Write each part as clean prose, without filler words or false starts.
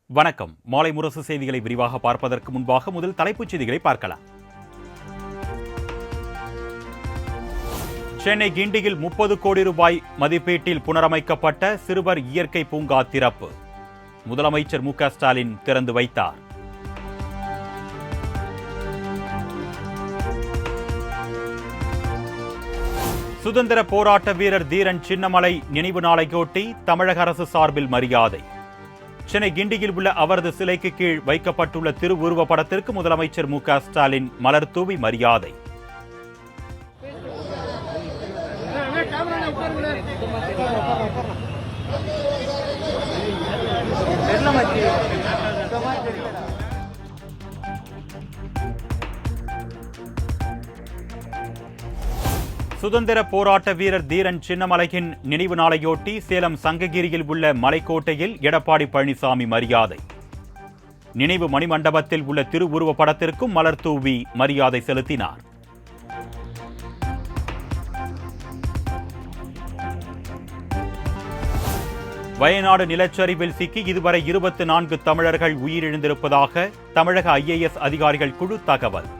வணக்கம். மாலை முரசு செய்திகளை விரிவாக பார்ப்பதற்கு முன்பாக முதல் தலைப்புச் செய்திகளை பார்க்கலாம். சென்னை கிண்டியில் 30 கோடி ரூபாய் மதிப்பீட்டில் புனரமைக்கப்பட்ட சிறுவர் இயற்கை பூங்கா திறப்பு. முதலமைச்சர் மு.க. ஸ்டாலின் திறந்து வைத்தார். சுதந்திர போராட்ட வீரர் தீரன் சின்னமலை நினைவு நாளையொட்டி தமிழக அரசு சார்பில் மரியாதை. சென்னை கிண்டியில் உள்ள அவரது சிலைக்கு கீழ் வைக்கப்பட்டுள்ள திருவுருவ படத்திற்கு முதலமைச்சர் மு.க. ஸ்டாலின் மலர் தூவி மரியாதை. சுதந்திர போராட்ட வீரர் தீரன் சின்னமலையின் நினைவு நாளையொட்டி சேலம் சங்ககிரியில் உள்ள மலைக்கோட்டையில் எடப்பாடி பழனிசாமி மரியாதை. நினைவு மணிமண்டபத்தில் உள்ள திருவுருவ படத்திற்கும் மலர் தூவி மரியாதை செலுத்தினார். வயநாடு நிலச்சரிவில் சிக்கி இதுவரை 24 தமிழர்கள் உயிரிழந்திருப்பதாக தமிழக IAS அதிகாரிகள் குழு தகவல்.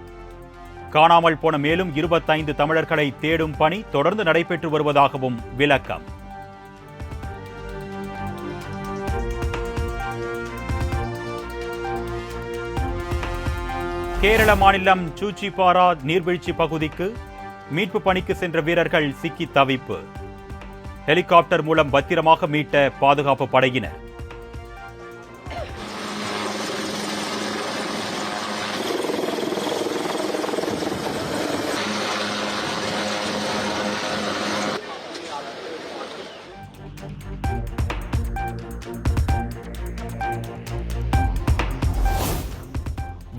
காணாமல் போன மேலும் 25 தமிழர்களை தேடும் பணி தொடர்ந்து நடைபெற்று வருவதாகவும் விளக்கம். கேரள மாநிலம் சூச்சிப்பாரா நீர்வீழ்ச்சி பகுதிக்கு மீட்பு பணிக்கு சென்ற வீரர்கள் சிக்கி தவிப்பு. ஹெலிகாப்டர் மூலம் பத்திரமாக மீட்ட பாதுகாப்பு படையினர்.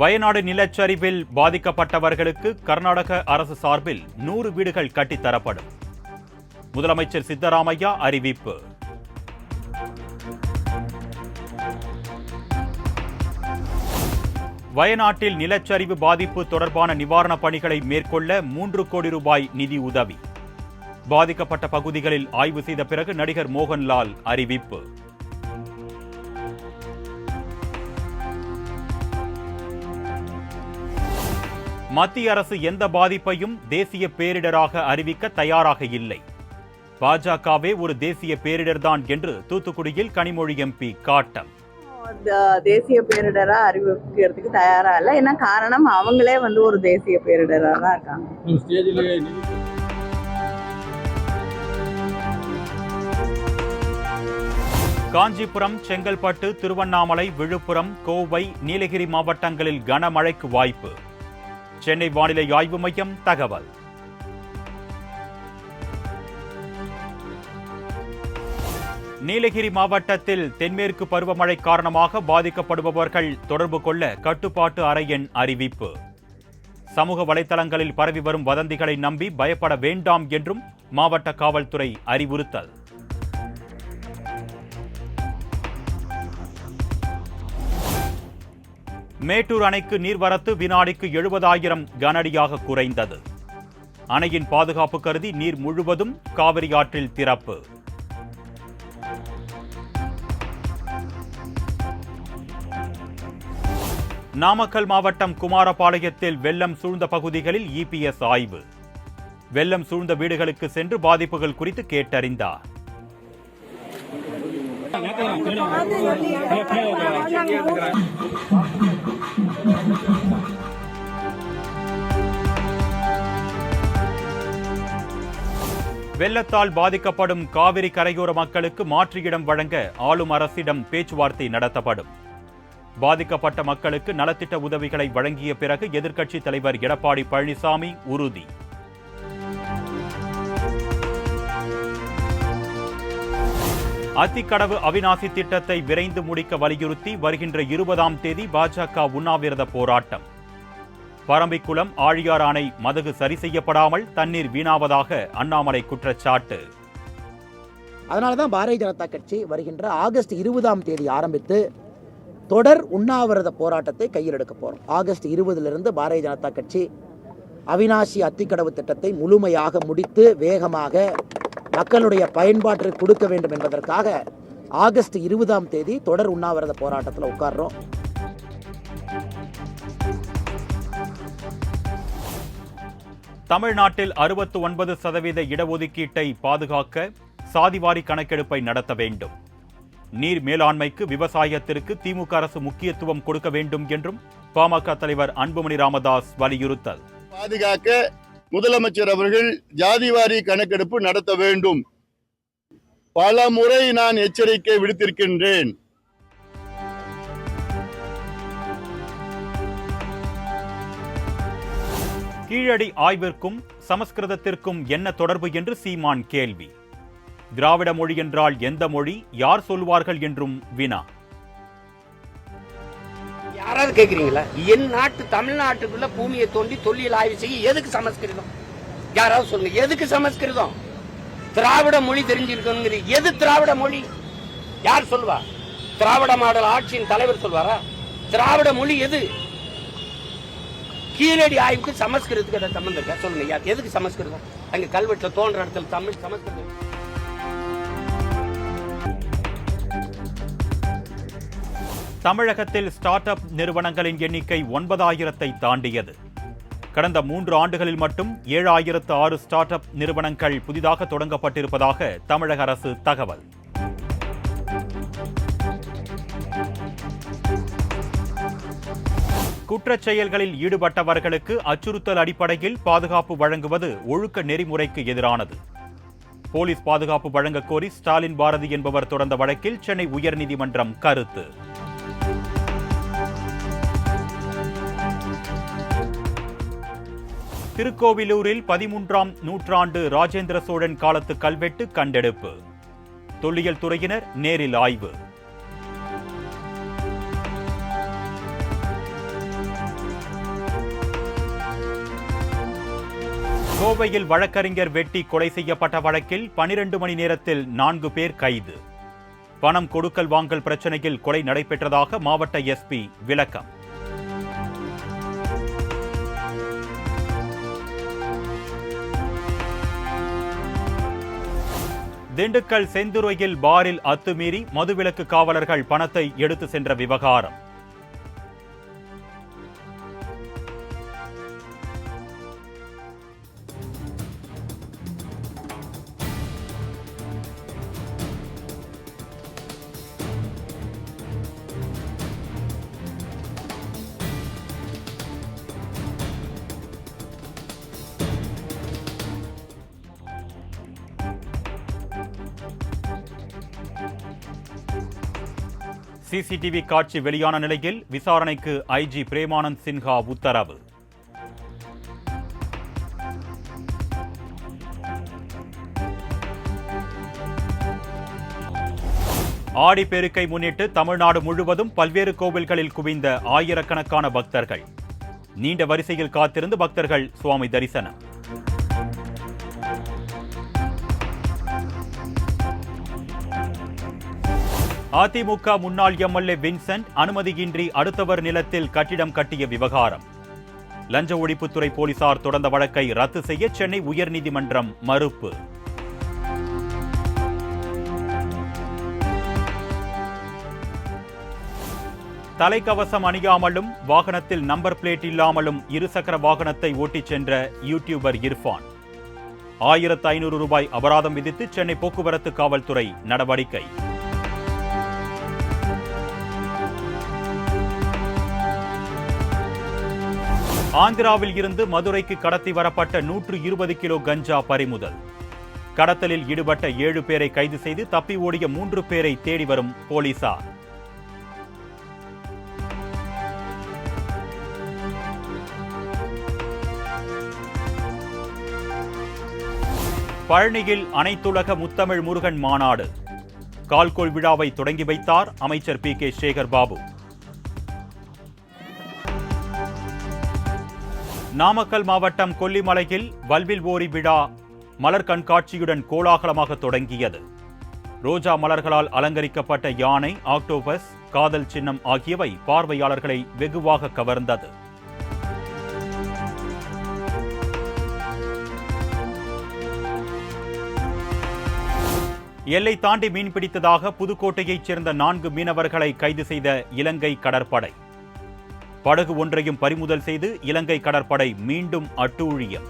வயநாடு நிலச்சரிவில் பாதிக்கப்பட்டவர்களுக்கு கர்நாடக அரசு சார்பில் 100 வீடுகள் கட்டித்தரப்படும். முதலமைச்சர் சித்தராமையா அறிவிப்பு. வயநாட்டில் நிலச்சரிவு பாதிப்பு தொடர்பான நிவாரணப் பணிகளை மேற்கொள்ள 3 கோடி ரூபாய் நிதி உதவி. பாதிக்கப்பட்ட பகுதிகளில் ஆய்வு செய்த பிறகு நடிகர் மோகன்லால் அறிவிப்பு. மத்திய அரசு எந்த பாதிப்பையும் தேசிய பேரிடராக அறிவிக்க தயாராக இல்லை. பாஜகவே ஒரு தேசிய பேரிடர்தான் என்று தூத்துக்குடியில் கனிமொழி MP காட்டம். தேசிய பேரிடரா அறிவிக்கிறதுக்கு தயாரா இல்ல. என்ன காரணம், அவங்களே ஒரு தேசிய பேரிடரா தான் இருக்காங்க. காஞ்சிபுரம், செங்கல்பட்டு, திருவண்ணாமலை, விழுப்புரம், கோவை, நீலகிரி மாவட்டங்களில் கனமழைக்கு வாய்ப்பு. சென்னை வானிலை ஆய்வு மையம் தகவல். நீலகிரி மாவட்டத்தில் தென்மேற்கு பருவமழை காரணமாக பாதிக்கப்படுபவர்கள் தொடர்பு கொள்ள கட்டுப்பாட்டு அறை எண் அறிவிப்பு. சமூக வலைதளங்களில் பரவி வரும் வதந்திகளை நம்பி பயப்பட வேண்டாம் என்றும் மாவட்ட காவல்துறை அறிவுறுத்தல். மேட்டூர் அணைக்கு நீர்வரத்து வினாடிக்கு 70,000 கனஅடியாக குறைந்தது. அணையின் பாதுகாப்பு கருதி நீர் முழுவதும் காவிரி ஆற்றில் திறப்பு. நாமக்கல் மாவட்டம் குமாரபாளையத்தில் வெள்ளம் சூழ்ந்த பகுதிகளில் EPS ஆய்வு. வெள்ளம் சூழ்ந்த வீடுகளுக்கு சென்று பாதிப்புகள் குறித்து கேட்டறிந்தார். வெள்ளத்தால் பாதிக்கப்படும் காவிரி கரையோர மக்களுக்கு மாற்று இடம் வழங்க ஆளும் அரசிடம் பேச்சுவார்த்தை நடத்தப்படும். பாதிக்கப்பட்ட மக்களுக்கு நலத்திட்ட உதவிகளை வழங்கிய பிறகு எதிர்க்கட்சித் தலைவர் எடப்பாடி பழனிசாமி உறுதி. அத்திக்கடவு அவிநாசி திட்டத்தை விரைந்து முடிக்க வலியுறுத்தி வருகின்ற 20ஆம் தேதி பாஜக உண்ணாவிரத போராட்டம். பரம்பிக்குளம் ஆழியார் அணை மதகு சரி செய்யப்படாமல் தண்ணீர் வீணாவதாக அண்ணாமலை குற்றச்சாட்டு. அதனாலதான் பாரதிய ஜனதா கட்சி வருகின்ற ஆகஸ்ட் 20ஆம் தேதி ஆரம்பித்து தொடர் உண்ணாவிரத போராட்டத்தை கையில் எடுக்க போறோம். ஆகஸ்ட் 20 பாரதிய ஜனதா கட்சி அவிநாசி அத்திக்கடவு திட்டத்தை முழுமையாக முடித்து வேகமாக மக்களுடைய பயன்பாட்டிற்கு கொடுக்க வேண்டும் என்பதற்காக ஆகஸ்ட் 20ஆம் தேதி தொடர் உண்ணாவிரத போராட்டத்தில் உட்கார்றோம். தமிழ்நாட்டில் 69% இடஒதுக்கீட்டை பாதுகாக்க சாதிவாரி கணக்கெடுப்பை நடத்த வேண்டும். நீர் மேலாண்மைக்கு, விவசாயத்திற்கு திமுக அரசு முக்கியத்துவம் கொடுக்க வேண்டும் என்றும் பாமக தலைவர் அன்புமணி ராமதாஸ் வலியுறுத்தல். பாதுகாக்க முதலமைச்சர் அவர்கள் ஜாதிவாரி கணக்கெடுப்பு நடத்த வேண்டும். பல முறை நான் எச்சரிக்கை விடுத்திருக்கின்றேன். கீழடி ஆய்விற்கும் சமஸ்கிருதத்திற்கும் என்ன தொடர்பு என்று சீமான் கேள்வி. திராவிட மொழி என்றால் எந்த மொழி, யார் சொல்வார்கள் என்றும் வினா. யாராவது கேக்குறீங்களா? என் நாட்டு தமிழ்நாட்டுக்குள்ள பூமியை தோண்டி தொல்லியல் ஆய்வு செய்ய எதுக்கு சமஸ்கிருதம்? யாராவது சொல்லுங்க, எதுக்கு சமஸ்கிருதம்? திராவிட மொழி தெரிஞ்சிருக்கணுங்கிறது எது திராவிட மொழி? யார் சொல்வா? திராவிட மாடல் ஆட்சியின் தலைவர் சொல்வாரா? திராவிட மொழி எது? கீழடி ஆய்வுக்கு சமஸ்கிருதத்துக்கு ஏதாவது சம்பந்தம் இருக்கா? சொல்லுங்க, எதுக்கு சமஸ்கிருதம்? அங்க கல்வெட்டுல தோன்ற இடத்துல தமிழ் சமஸ்கிருதம். தமிழகத்தில் ஸ்டார்ட் அப் நிறுவனங்களின் எண்ணிக்கை 9,000-ஐ தாண்டியது. கடந்த 3 ஆண்டுகளில் மட்டும் 7,006 ஸ்டார்ட் அப் நிறுவனங்கள் புதிதாக தொடங்கப்பட்டிருப்பதாக தமிழக அரசு தகவல். குற்றச் செயல்களில் ஈடுபட்டவர்களுக்கு அச்சுறுத்தல் அடிப்படையில் பாதுகாப்பு வழங்குவது ஒழுக்க நெறிமுறைக்கு எதிரானது. போலீஸ் பாதுகாப்பு வழங்கக் கோரி ஸ்டாலின் பாரதி என்பவர் தொடர்ந்த வழக்கில் சென்னை உயர்நீதிமன்றம் கருத்து. திருக்கோவிலூரில் 13ஆம் நூற்றாண்டு ராஜேந்திர சோழன் காலத்து கல்வெட்டு கண்டெடுப்பு. தொல்லியல் துறையினர் நேரில் ஆய்வு. கோவையில் வழக்கறிஞர் வெட்டி கொலை செய்யப்பட்ட வழக்கில் 12 மணி நேரத்தில் 4 பேர் கைது. பணம் கொடுக்கல் வாங்கல் பிரச்சனையில் கொலை நடைபெற்றதாக மாவட்ட எஸ்பி விளக்கம். திண்டுக்கல் செந்துறையில் பாரில் அத்துமீறி மதுவிலக்கு காவலர்கள் பணத்தை எடுத்து சென்ற விவகாரம். சிசிடிவி காட்சி வெளியான நிலையில் விசாரணைக்கு ஐஜி பிரேமானந்த் சின்ஹா உத்தரவு. ஆடிப்பெருக்கை முன்னிட்டு தமிழ்நாடு முழுவதும் பல்வேறு கோவில்களில் குவிந்த ஆயிரக்கணக்கான பக்தர்கள். நீண்ட வரிசையில் காத்திருந்து பக்தர்கள் சுவாமி தரிசனம். அதிமுக முன்னாள் எம்எல்ஏ வின்சென்ட் அனுமதியின்றி அடுத்தவர் நிலத்தில் கட்டிடம் கட்டிய விவகாரம். லஞ்ச ஒழிப்புத்துறை போலீசார் தொடர்ந்த வழக்கை ரத்து செய்ய சென்னை உயர்நீதிமன்றம் மறுப்பு. தலைக்கவசம் அணியாமலும் வாகனத்தில் நம்பர் பிளேட் இல்லாமலும் இருசக்கர வாகனத்தை ஓட்டிச் சென்ற யூடியூபர் இர்ஃபான். 1500 ரூபாய் அபராதம் விதித்து சென்னை போக்குவரத்து காவல்துறை நடவடிக்கை. ஆந்திராவில் இருந்து மதுரைக்கு கடத்தி வரப்பட்ட 120 கிலோ கஞ்சா பறிமுதல். கடத்தலில் ஈடுபட்ட 7 பேரை கைது செய்து தப்பி ஓடிய 3 பேரை தேடி வரும் போலீசார். பழனியில் அனைத்துலக முத்தமிழ் முருகன் மாநாடு. கால்கோள் விழாவை தொடங்கி வைத்தார் அமைச்சர் PK சேகர் பாபு. நாமக்கல் மாவட்டம் கொல்லிமலையில் வல்வில் ஓரி விழா மலர் கண்காட்சியுடன் கோலாகலமாக தொடங்கியது. ரோஜா மலர்களால் அலங்கரிக்கப்பட்ட யானை, ஆக்டோபஸ், காதல் சின்னம் ஆகியவை பார்வையாளர்களை வெகுவாக கவர்ந்தது. எல்லை தாண்டி மீன்பிடித்ததாக புதுக்கோட்டையைச் சேர்ந்த 4 மீனவர்களை கைது செய்த இலங்கை கடற்படை. படகு ஒன்றையும் பறிமுதல் செய்து இலங்கை கடற்படை மீண்டும் அட்டூழியம்.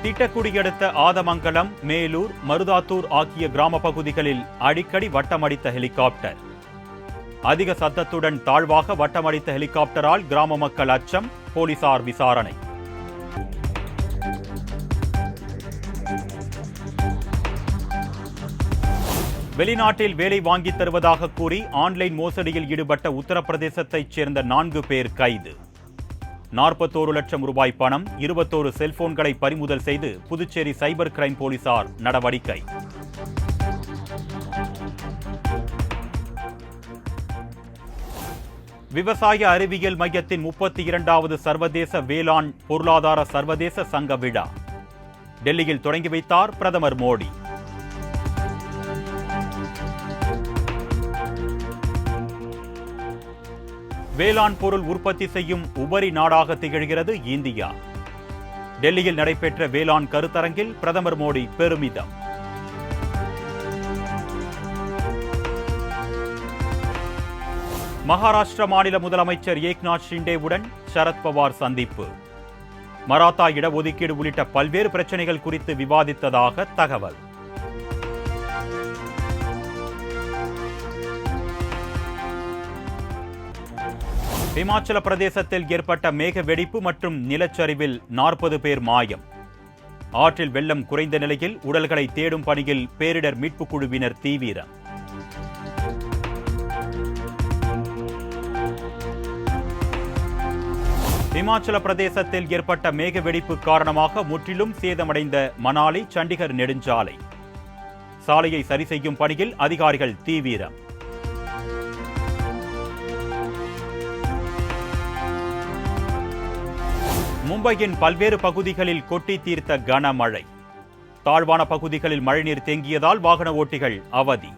திட்டக்குடி அடுத்த ஆதமங்கலம், மேலூர், மருதாத்தூர் ஆகிய கிராம பகுதிகளில் அடிக்கடி வட்டமடித்த ஹெலிகாப்டர். அதிக சத்தத்துடன் தாழ்வாக வட்டமடித்த ஹெலிகாப்டரால் கிராம மக்கள் அச்சம், போலீசார் விசாரணை. வெளிநாட்டில் வேலை வாங்கித் தருவதாக கூறி ஆன்லைன் மோசடியில் ஈடுபட்ட உத்தரப்பிரதேசத்தைச் சேர்ந்த 4 பேர் கைது. 41 லட்சம் ரூபாய் பணம், 21 செல்போன்களை பறிமுதல் செய்து புதுச்சேரி சைபர் கிரைம் போலீசார் நடவடிக்கை. விவசாய அறிவியல் மையத்தின் 32வது சர்வதேச வேளாண் பொருளாதார சர்வதேச சங்க விழா டெல்லியில் தொடங்கி வைத்தார் பிரதமர் மோடி. வேளாண் பொருள் உற்பத்தி செய்யும் உபரி நாடாக திகழ்கிறது இந்தியா. டெல்லியில் நடைபெற்ற வேளாண் கருத்தரங்கில் பிரதமர் மோடி பெருமிதம். மகாராஷ்டிர மாநில முதலமைச்சர் ஏக்நாத் ஷிண்டேவுடன் சரத்பவார் சந்திப்பு. மராத்தா இடஒதுக்கீடு உள்ளிட்ட பல்வேறு பிரச்சனைகள் குறித்து விவாதித்ததாக தகவல். இமாச்சல பிரதேசத்தில் ஏற்பட்ட மேக வெடிப்பு மற்றும் நிலச்சரிவில் 40 பேர் மாயம். ஆற்றில் வெள்ளம் குறைந்த நிலையில் உடல்களை தேடும் பணியில் பேரிடர் மீட்புக் குழுவினர் தீவிரம். இமாச்சல பிரதேசத்தில் ஏற்பட்ட மேக வெடிப்பு காரணமாக முற்றிலும் சேதமடைந்த மணாலி சண்டிகர் நெடுஞ்சாலை. சாலையை சரி செய்யும் பணியில் அதிகாரிகள் தீவிரம். மும்பையின் பல்வேறு பகுதிகளில் கொட்டி தீர்த்த கனமழை. தாழ்வான பகுதிகளில் மழைநீர் தேங்கியதால் வாகன ஓட்டிகள் அவதி.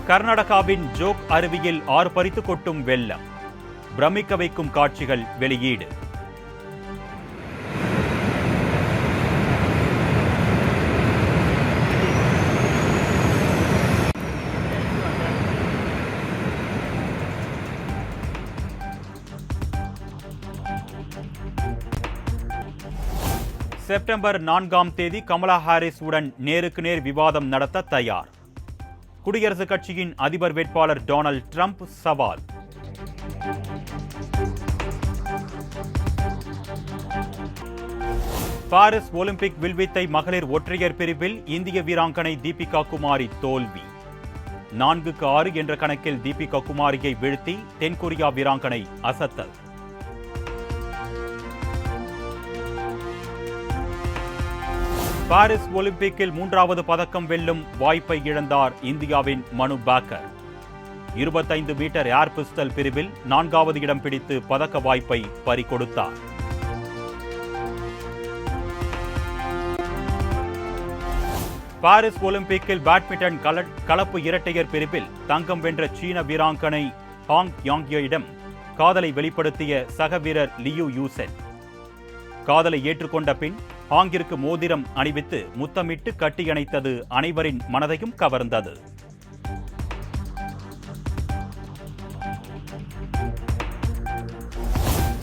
கர்நாடகாவின் ஜோக் அருவியில் ஆர்ப்பரித்து கொட்டும் வெள்ளம். பிரமிக்க வைக்கும் காட்சிகள் வெளியீடு. செப்டம்பர் 4ஆம் தேதி கமலா ஹாரிஸ் உடன் நேருக்கு நேர் விவாதம் நடத்த தயார். குடியரசுக் கட்சியின் அதிபர் வேட்பாளர் டொனால்ட் ட்ரம்ப் சவால். பாரிஸ் ஒலிம்பிக் வில்வித்தை மகளிர் ஒற்றையர் பிரிவில் இந்திய வீராங்கனை தீபிகா குமாரி தோல்வி. 4-6 என்ற கணக்கில் தீபிகா குமாரியை வீழ்த்தி தென்கொரியா வீராங்கனை அசத்தல். பாரிஸ் ஒலிம்பிக்கில் 3வது பதக்கம் வெல்லும் வாய்ப்பை இழந்தார் இந்தியாவின் மனு பாக்கர். 25 மீட்டர் ஏர் பிஸ்டல் பிரிவில் 4வது இடம் பிடித்து பதக்க வாய்ப்பை பறிகொடுத்தார். பாரிஸ் ஒலிம்பிக்கில் பேட்மிண்டன் கலப்பு இரட்டையர் பிரிவில் தங்கம் வென்ற சீன வீராங்கனை ஹாங் யாங்கியிடம் காதலை வெளிப்படுத்திய சக வீரர் லியூ யூசென். காதலை ஏற்றுக்கொண்ட பின் ஹாங்கிற்கு மோதிரம் அணிவித்து முத்தமிட்டு கட்டியணைத்தது அனைவரின் மனதையும் கவர்ந்தது.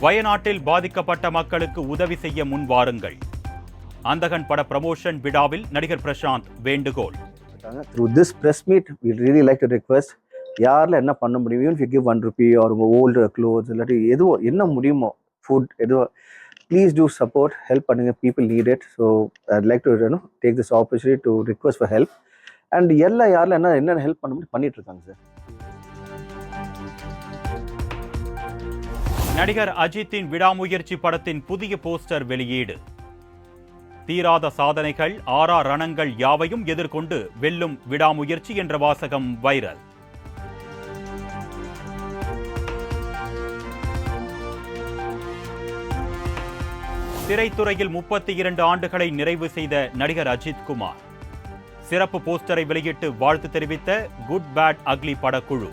வயநாட்டில் பாதிக்கப்பட்ட மக்களுக்கு உதவி செய்ய முன்வாருங்கள். அந்தகன் பட ப்ரமோஷன் விழாவில் நடிகர் பிரசாந்த் வேண்டுகோள். Through this press meet, we really like to request யாரில் என்ன பண்ண முடியும், even if you give 1 rupee or old clothes, இல்லாட்டி எதுவோ என்ன முடியுமோ, food எதுவோ, please do support, help பண்ணுங்க. People need it. So I'd like to take this opportunity to request for help. And எல்லா யாரில் என்ன ஹெல்ப் பண்ண முடியும் பண்ணிட்டு இருக்காங்க சார். நடிகர் அஜித்தின் விடாமுயற்சி படத்தின் புதிய போஸ்டர் வெளியீடு. தீராத சாதனைகள், ஆறா ரணங்கள் யாவையும் எதிர்கொண்டு வெல்லும் விடாமுயற்சி என்ற வாசகம் வைரல். திரைத்துறையில் 32 ஆண்டுகளை நிறைவு செய்த நடிகர் அஜித் குமார் சிறப்பு போஸ்டரை வெளியிட்டு வாழ்த்து தெரிவித்த குட் பேட் அக்லி படக்குழு.